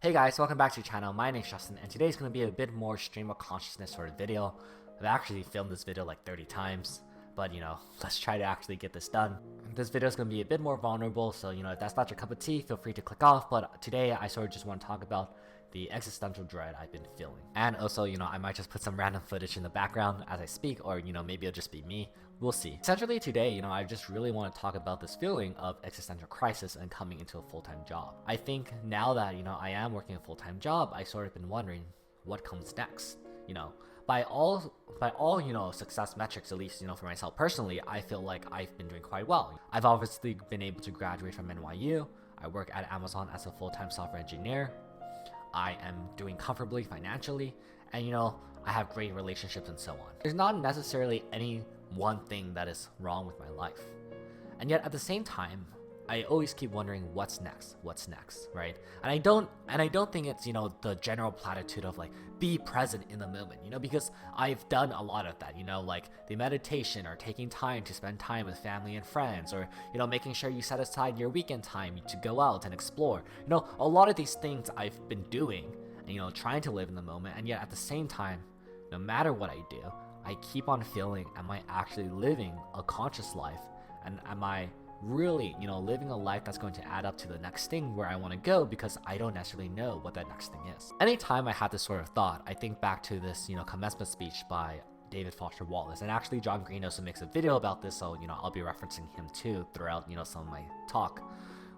Hey guys, welcome back to the channel. My name is Justin, and today's going to be a bit more stream of consciousness sort of video. I've actually filmed this video like 30 times, but let's try to actually get this done. This video is going to be a bit more vulnerable, so if that's not your cup of tea, feel free to click off. But today I sort of just want to talk about the existential dread I've been feeling. And also, I might just put some random footage in the background as I speak, or maybe it'll just be me. We'll see. Essentially today, I just really want to talk about this feeling of existential crisis and coming into a full-time job. I think now that, I am working a full-time job, I sort of been wondering what comes next. By all success metrics, at least, for myself personally, I feel like I've been doing quite well. I've obviously been able to graduate from NYU. I work at Amazon as a full-time software engineer. I am doing comfortably financially, and I have great relationships and so on. There's not necessarily any one thing that is wrong with my life. And yet at the same time, I always keep wondering what's next, right? And I don't think it's, the general platitude of like be present in the moment, because I've done a lot of that, like the meditation or taking time to spend time with family and friends, or, making sure you set aside your weekend time to go out and explore. A lot of these things I've been doing and, trying to live in the moment. And yet at the same time, no matter what I do, I keep on feeling, am I actually living a conscious life? And am I really, living a life that's going to add up to the next thing where I want to go, because I don't necessarily know what that next thing is. Anytime I had this sort of thought, I think back to this, commencement speech by David Foster Wallace. And actually John Green also makes a video about this, so, I'll be referencing him too throughout, some of my talk.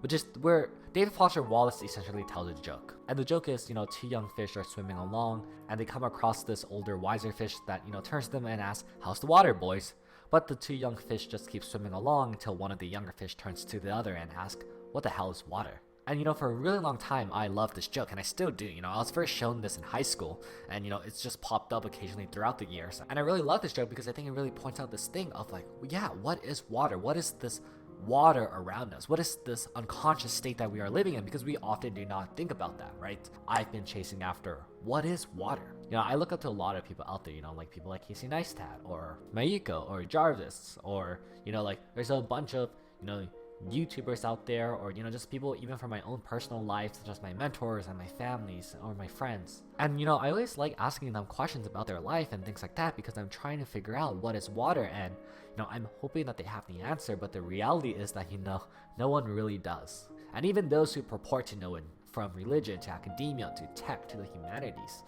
Which is where David Foster Wallace essentially tells a joke. And the joke is, two young fish are swimming along, and they come across this older, wiser fish that, turns to them and asks, "How's the water, boys?" But the two young fish just keep swimming along until one of the younger fish turns to the other and asks, "What the hell is water?" And for a really long time, I loved this joke, and I still do. I was first shown this in high school, and it's just popped up occasionally throughout the years. And I really love this joke because I think it really points out this thing of like, yeah, what is water? What is this water around us? What is this unconscious state that we are living in? Because we often do not think about that, right? I've been chasing after what is water. I look up to a lot of people out there, like people like Casey Neistat or Mayuko or Jarvis, or like there's a bunch of YouTubers out there, or just people even from my own personal life, such as my mentors and my families or my friends. And I always like asking them questions about their life and things like that, because I'm trying to figure out what is water, and I'm hoping that they have the answer. But the reality is that no one really does. And even those who purport to know it, from religion to academia to tech to the humanities,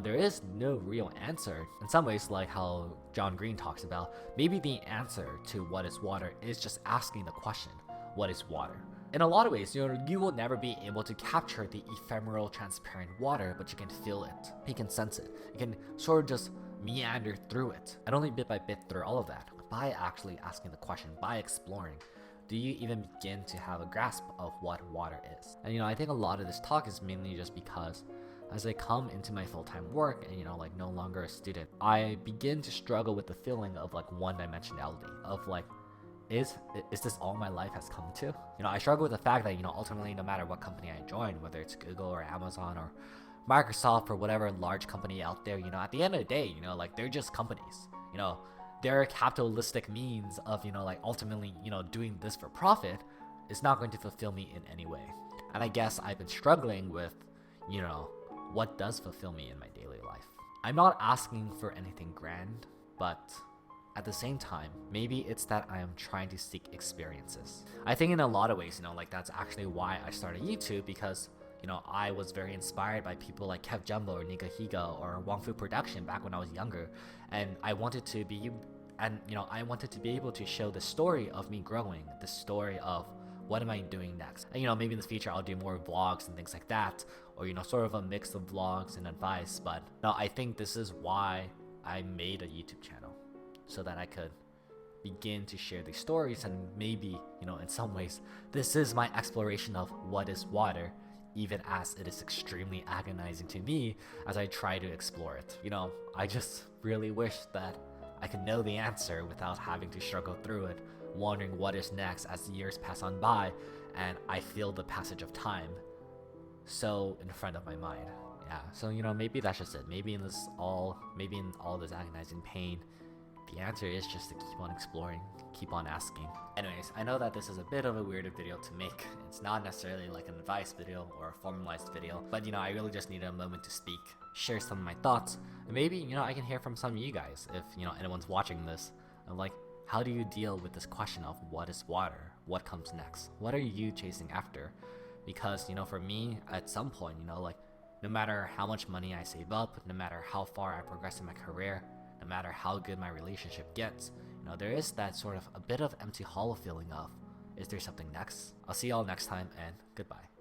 there is no real answer. In some ways, like how John Green talks about, maybe the answer to what is water is just asking the question, what is water? In a lot of ways, you will never be able to capture the ephemeral, transparent water, but you can feel it, you can sense it, you can sort of just meander through it, and only bit by bit through all of that, by actually asking the question, by exploring, do you even begin to have a grasp of what water is. And I think a lot of this talk is mainly just because as I come into my full-time work and like no longer a student, I begin to struggle with the feeling of like one-dimensionality, of like, is this all my life has come to? I struggle with the fact that ultimately, no matter what company I join, whether it's Google or Amazon or Microsoft or whatever large company out there, at the end of the day, like they're just companies. Their capitalistic means of like ultimately doing this for profit is not going to fulfill me in any way. And I guess I've been struggling with what does fulfill me in my daily life. I'm not asking for anything grand, but at the same time, maybe it's that I am trying to seek experiences. I think in a lot of ways, like that's actually why I started YouTube, because I was very inspired by people like Kev Jumbo or Nika Higa or Wong Fu Production back when I was younger, and I wanted to be able to show the story of me growing, the story of what am I doing next. And maybe in the future I'll do more vlogs and things like that, or sort of a mix of vlogs and advice. But no, I think this is why I made a YouTube channel, so that I could begin to share these stories, and maybe in some ways this is my exploration of what is water, even as it is extremely agonizing to me as I try to explore it. I just really wish that I could know the answer without having to struggle through it, wondering what is next as the years pass on by and I feel the passage of time so in front of my mind. Yeah, so maybe that's just it. Maybe in all this agonizing pain, the answer is just to keep on exploring, keep on asking. Anyways, I know that this is a bit of a weird video to make. It's not necessarily like an advice video or a formalized video, but I really just needed a moment to speak, share some of my thoughts, and maybe, I can hear from some of you guys if, anyone's watching this. I'm like, how do you deal with this question of what is water? What comes next? What are you chasing after? Because, for me, at some point, like, no matter how much money I save up, no matter how far I progress in my career, no matter how good my relationship gets, there is that sort of a bit of empty hollow feeling of, is there something next? I'll see y'all next time, and goodbye.